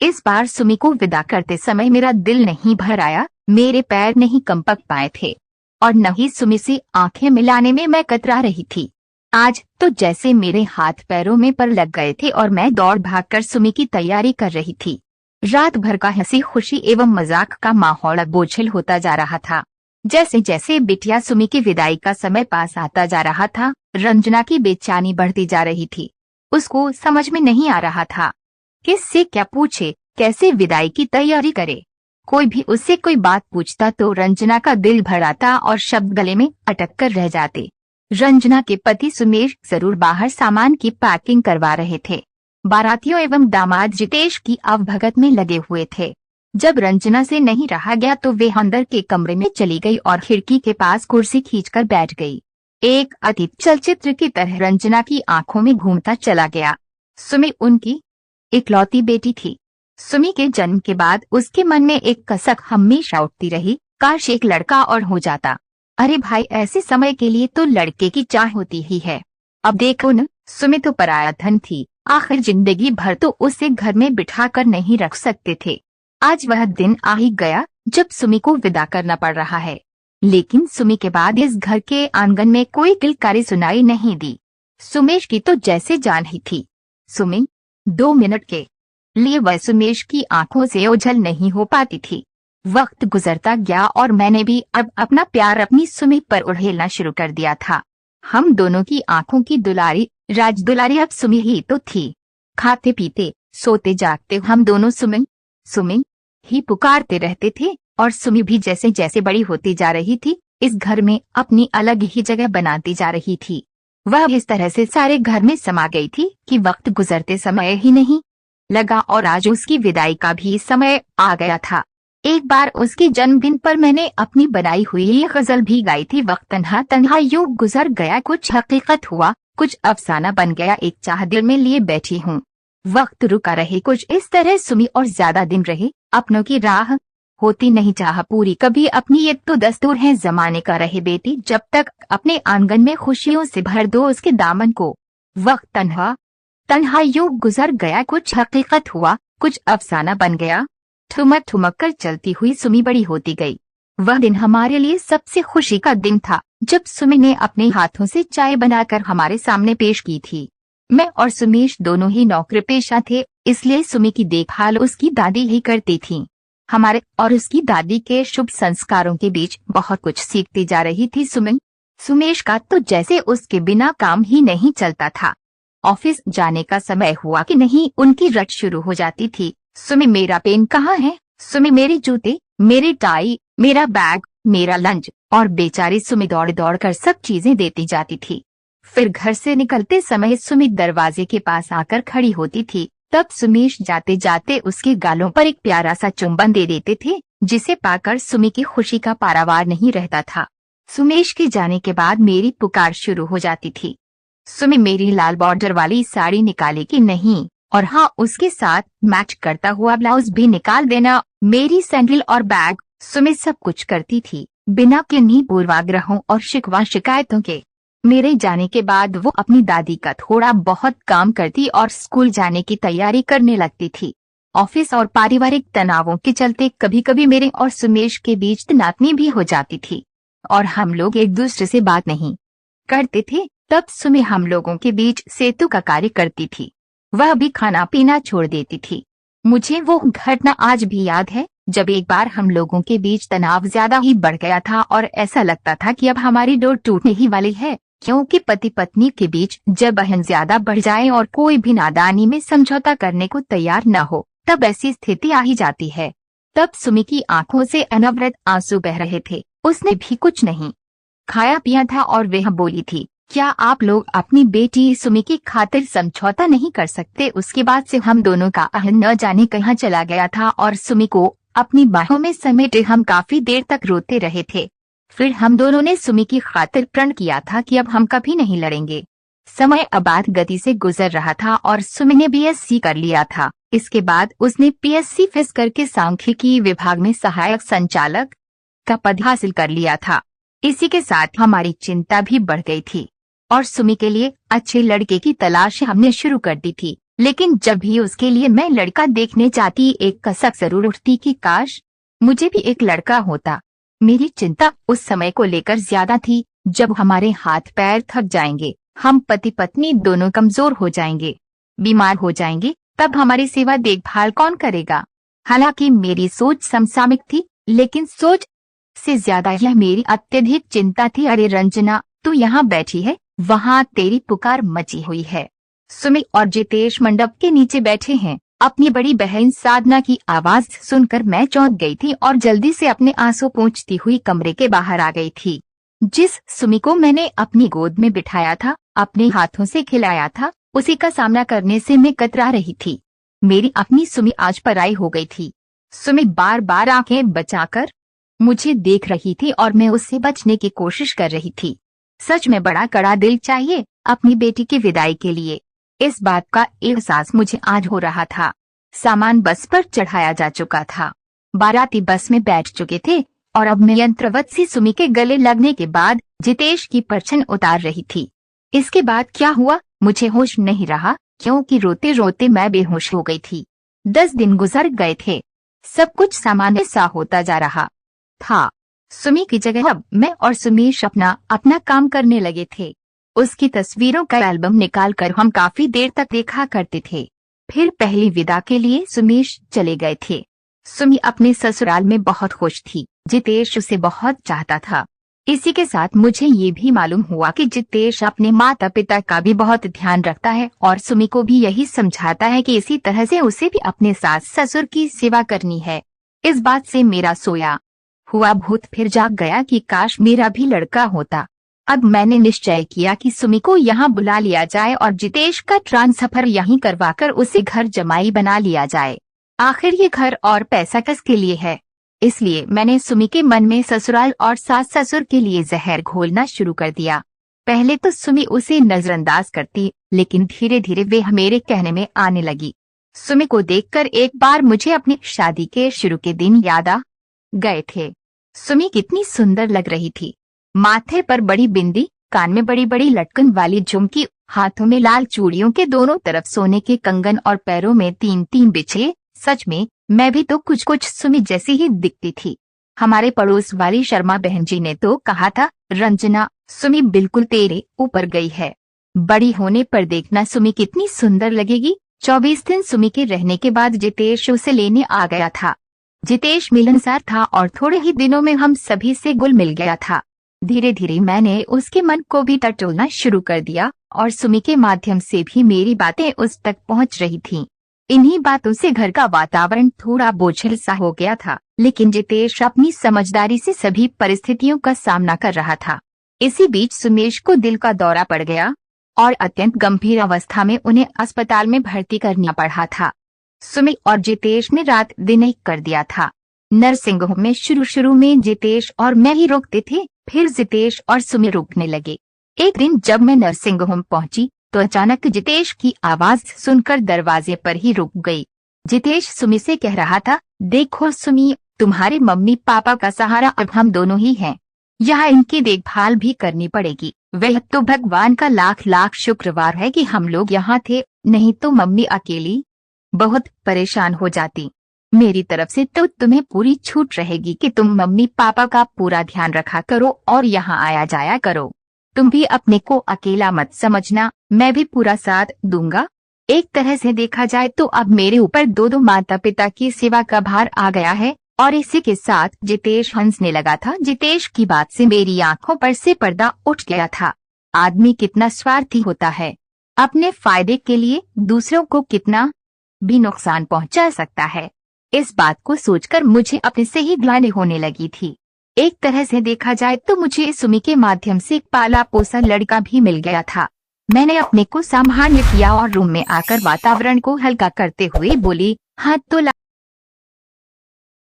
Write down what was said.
इस बार सुमी को विदा करते समय मेरा दिल नहीं भर आया, मेरे पैर नहीं कंपक पाए थे और न ही सुमी से आंखें मिलाने में मैं कतरा रही थी। आज तो जैसे मेरे हाथ पैरों में पर लग गए थे और मैं दौड़ भागकर सुमी की तैयारी कर रही थी। रात भर का हंसी खुशी एवं मजाक का माहौल बोझिल होता जा रहा था। जैसे जैसे बिटिया सुमी की विदाई का समय पास आता जा रहा था, रंजना की बेचैनी बढ़ती जा रही थी। उसको समझ में नहीं आ रहा था किससे क्या पूछे, कैसे विदाई की तैयारी करे। कोई भी उससे कोई बात पूछता तो रंजना का दिल भर आता और शब्द गले में अटक कर रह जाते। रंजना के पति सुमेश जरूर बाहर सामान की पैकिंग करवा रहे थे। बारातियों एवं दामाद जितेश की अवभगत में लगे हुए थे। जब रंजना से नहीं रहा गया तो वे अंदर के कमरे में चली गई और खिड़की के पास कुर्सी खींचकर बैठ गई। एक अतीत चलचित्र की तरह रंजना की आंखों में घूमता चला गया। सुमी उनकी इकलौती बेटी थी। सुमी के जन्म के बाद उसके मन में एक कसक हमेशा उठती रही, काश एक लड़का और हो जाता। अरे भाई, ऐसे समय के लिए तो लड़के की चाह होती ही है। अब देखो न, सुमी तो पराया धन थी, आखिर जिंदगी भर तो उसे घर में बिठा कर नहीं रख सकते थे। आज वह दिन आ ही गया जब सुमी को विदा करना पड़ रहा है। लेकिन सुमी के बाद इस घर के आंगन में कोई किलकारी सुनाई नहीं दी। सुमेश की तो जैसे जान ही थी। सुमी 2 मिनट के लिए वह सुमेश की आंखों से ओझल नहीं हो पाती थी। वक्त गुजरता गया और मैंने भी अब अपना प्यार अपनी सुमी पर उड़ेलना शुरू कर दिया था। हम दोनों की आंखों की दुलारी राज दुलारी अब सुमी ही तो थी। खाते पीते सोते जागते हम दोनों सुमी सुमी ही पुकारते रहते थे और सुमी भी जैसे जैसे बड़ी होती जा रही थी, इस घर में अपनी अलग ही जगह बनाती जा रही थी। वह इस तरह से सारे घर में समा गई थी कि वक्त गुजरते समय ही नहीं लगा और आज उसकी विदाई का भी समय आ गया था। एक बार उसके जन्मदिन पर मैंने अपनी बनाई हुई ये गजल भी गाई थी। वक्त तन्हा तन्हा यूं गुजर गया, कुछ हकीकत हुआ, कुछ अफसाना बन गया, एक चाह दिल में लिए बैठी हूँ। वक्त रुका रहे कुछ इस तरह सुमी और ज्यादा दिन रहे, अपनों की राह होती नहीं चाह पूरी कभी अपनी, ये तो दस्तूर है जमाने का। रहे बेटी जब तक अपने आंगन में खुशियों से भर दो उसके दामन को। वक्त तन्हा तन्हा यूं गुजर गया, कुछ हकीकत हुआ, कुछ अफसाना बन गया। ठुमक ठुमक कर चलती हुई सुमी बड़ी होती गई। वह दिन हमारे लिए सबसे खुशी का दिन था जब सुमी ने अपने हाथों से चाय बनाकर हमारे सामने पेश की थी। मैं और सुमेश दोनों ही नौकरी पेशा थे, इसलिए सुमी की देखभाल उसकी दादी ही करती थी। हमारे और उसकी दादी के शुभ संस्कारों के बीच बहुत कुछ सीखती जा रही थी सुमी। सुमेश का तो जैसे उसके बिना काम ही नहीं चलता था। ऑफिस जाने का समय हुआ कि नहीं उनकी रट शुरू हो जाती थी। सुमी मेरा पेन कहाँ है, सुमी मेरे जूते, मेरी टाई, मेरा बैग, मेरा लंच, और बेचारी सुमी दौड़ दौड़ कर सब चीजें देती जाती थी। फिर घर से निकलते समय सुमी दरवाजे के पास आकर खड़ी होती थी, तब सुमेश जाते जाते उसके गालों पर एक प्यारा सा चुंबन दे देते थे, जिसे पाकर सुमी की खुशी का पारावार नहीं रहता था। सुमेश के जाने के बाद मेरी पुकार शुरू हो जाती थी, सुमी मेरी लाल बॉर्डर वाली साड़ी निकाले कि नहीं, और हाँ उसके साथ मैच करता हुआ ब्लाउज भी निकाल देना, मेरी सैंडल और बैग। सुमी सब कुछ करती थी बिना किन्हीं पूर्वाग्रहों और शिकवा शिकायतों के। मेरे जाने के बाद वो अपनी दादी का थोड़ा बहुत काम करती और स्कूल जाने की तैयारी करने लगती थी। ऑफिस और पारिवारिक तनावों के चलते कभी कभी मेरे और सुमेश के बीच तनातनी भी हो जाती थी और हम लोग एक दूसरे से बात नहीं करते थे। तब सुमी हम लोगों के बीच सेतु का कार्य करती थी। वह भी खाना पीना छोड़ देती थी। मुझे वो घटना आज भी याद है जब एक बार हम लोगों के बीच तनाव ज्यादा ही बढ़ गया था और ऐसा लगता था कि अब हमारी डोर टूटने ही वाली है, क्योंकि पति पत्नी के बीच जब बहन ज्यादा बढ़ जाए और कोई भी नादानी में समझौता करने को तैयार न हो, तब ऐसी स्थिति आ ही जाती है। तब सुमी की आंखों से अनवरत आंसू बह रहे थे। उसने भी कुछ नहीं खाया पिया था और वह बोली थी, क्या आप लोग अपनी बेटी सुमी की खातिर समझौता नहीं कर सकते? उसके बाद से हम दोनों का अहन न जाने कहाँ चला गया था और सुमी को अपनी बाहों में समेटे हम काफी देर तक रोते रहे थे। फिर हम दोनों ने सुमी की खातिर प्रण किया था कि अब हम कभी नहीं लड़ेंगे। समय अबाध गति से गुजर रहा था और सुमी ने बीएससी कर लिया था। इसके बाद उसने पीएससी फेस करके सांख्यिकी विभाग में सहायक संचालक का पद हासिल कर लिया था। इसी के साथ हमारी चिंता भी बढ़ गई थी और सुमी के लिए अच्छे लड़के की तलाश हमने शुरू कर दी थी। लेकिन जब भी उसके लिए मैं लड़का देखने जाती एक कसक जरूर उठती कि काश मुझे भी एक लड़का होता। मेरी चिंता उस समय को लेकर ज्यादा थी जब हमारे हाथ पैर थक जाएंगे, हम पति पत्नी दोनों कमजोर हो जाएंगे, बीमार हो जाएंगे, तब हमारी सेवा देखभाल कौन करेगा। हालांकि मेरी सोच समसामयिक थी, लेकिन सोच से ज्यादा यह मेरी अत्यधिक चिंता थी। अरे रंजना, तू यहाँ बैठी है, वहाँ तेरी पुकार मची हुई है। सुमी और जितेश मंडप के नीचे बैठे हैं। अपनी बड़ी बहन साधना की आवाज सुनकर मैं चौंक गई थी और जल्दी से अपने आंसू पोंछती हुई कमरे के बाहर आ गई थी। जिस सुमी को मैंने अपनी गोद में बिठाया था, अपने हाथों से खिलाया था, उसी का सामना करने से मैं कतरा रही थी। मेरी अपनी सुमी आज पराई हो गई थी। सुमी बार बार आंखें बचाकर मुझे देख रही थी और मैं उससे बचने की कोशिश कर रही थी। सच में बड़ा कड़ा दिल चाहिए अपनी बेटी की विदाई के लिए। इस बात का एहसास मुझे आज हो रहा था। सामान बस पर चढ़ाया जा चुका था, बाराती बस में बैठ चुके थे और अब मैं यंत्रवत सी सुमी के गले लगने के बाद जितेश की परछन उतार रही थी। इसके बाद क्या हुआ मुझे होश नहीं रहा, क्योंकि रोते रोते मैं बेहोश हो गई थी। 10 दिन गुजर गए थे, सब कुछ सामान्य सा होता जा रहा था। सुमी की जगह अब मैं और सुमेश अपना अपना काम करने लगे थे। उसकी तस्वीरों का एल्बम निकालकर हम काफी देर तक देखा करते थे। फिर पहली विदा के लिए सुमेश चले गए थे। सुमी अपने ससुराल में बहुत खुश थी। जितेश उसे बहुत चाहता था। इसी के साथ मुझे ये भी मालूम हुआ कि जितेश अपने माता पिता का भी बहुत ध्यान रखता है और सुमी को भी यही समझाता है कि इसी तरह से उसे भी अपने सास ससुर की सेवा करनी है। इस बात से मेरा सोया हुआ भूत फिर जाग गया कि काश मेरा भी लड़का होता। अब मैंने निश्चय किया कि सुमी को यहाँ बुला लिया जाए और जितेश का ट्रांसफर यहीं करवाकर उसे घर जमाई बना लिया जाए। आखिर ये घर और पैसा किसके लिए है। इसलिए मैंने सुमी के मन में ससुराल और सास ससुर के लिए जहर घोलना शुरू कर दिया। पहले तो सुमी उसे नजरअंदाज करती, लेकिन धीरे धीरे वे मेरे कहने में आने लगी। सुमी को देखकर एक बार मुझे अपनी शादी के शुरू के दिन याद आ गए थे। सुमी कितनी सुंदर लग रही थी। माथे पर बड़ी बिंदी, कान में बड़ी बड़ी लटकन वाली झुमकी, हाथों में लाल चूड़ियों के दोनों तरफ सोने के कंगन और पैरों में 3-3 बिछे। सच में मैं भी तो कुछ सुमी जैसी ही दिखती थी। हमारे पड़ोस वाली शर्मा बहन जी ने तो कहा था, रंजना सुमी बिल्कुल तेरे ऊपर गई है, बड़ी होने पर देखना सुमी कितनी सुंदर लगेगी। 24 दिन सुमी के रहने के बाद जितेश उसे लेने आ गया था। जितेश मिलनसार था और थोड़े ही दिनों में हम सभी से घुल मिल गया था। धीरे धीरे मैंने उसके मन को भी टटोलना शुरू कर दिया और सुमी के माध्यम से भी मेरी बातें उस तक पहुंच रही थीं। इन्हीं बातों से घर का वातावरण थोड़ा बोझिल सा हो गया था, लेकिन जितेश अपनी समझदारी से सभी परिस्थितियों का सामना कर रहा था। इसी बीच सुमेश को दिल का दौरा पड़ गया और अत्यंत गंभीर अवस्था में उन्हें अस्पताल में भर्ती करना पड़ा था। सुमी और जितेश ने रात दिन एक कर दिया था। नर्सिंग होम में शुरू में जितेश और मैं ही रुकते थे, फिर जितेश और सुमी रुकने लगे। एक दिन जब मैं नर्सिंग होम पहुंची तो अचानक जितेश की आवाज सुनकर दरवाजे पर ही रुक गई। जितेश सुमी से कह रहा था, देखो सुमी, तुम्हारे मम्मी पापा का सहारा अब हम दोनों ही हैं। यहाँ इनकी देखभाल भी करनी पड़ेगी। वह तो भगवान का लाख लाख शुक्रवार है कि हम लोग यहाँ थे, नहीं तो मम्मी अकेली बहुत परेशान हो जाती। मेरी तरफ से तो तुम्हें पूरी छूट रहेगी कि तुम मम्मी पापा का पूरा ध्यान रखा करो और यहाँ आया जाया करो। तुम भी अपने को अकेला मत समझना, मैं भी पूरा साथ दूंगा। एक तरह से देखा जाए तो अब मेरे ऊपर दो माता पिता की सेवा का भार आ गया है। और इसी के साथ जितेश हंसने लगा था। जितेश की बात से मेरी आंखों पर से पर्दा उठ गया था। आदमी कितना स्वार्थी होता है, अपने फायदे के लिए दूसरों को कितना भी नुकसान पहुंचा सकता है। इस बात को सोचकर मुझे अपने से ही ग्लानि होने लगी थी। एक तरह से देखा जाए तो मुझे सुमी के माध्यम से एक पाला पोसा लड़का भी मिल गया था। मैंने अपने को संभाल किया और रूम में आकर वातावरण को हल्का करते हुए बोली, हाँ तो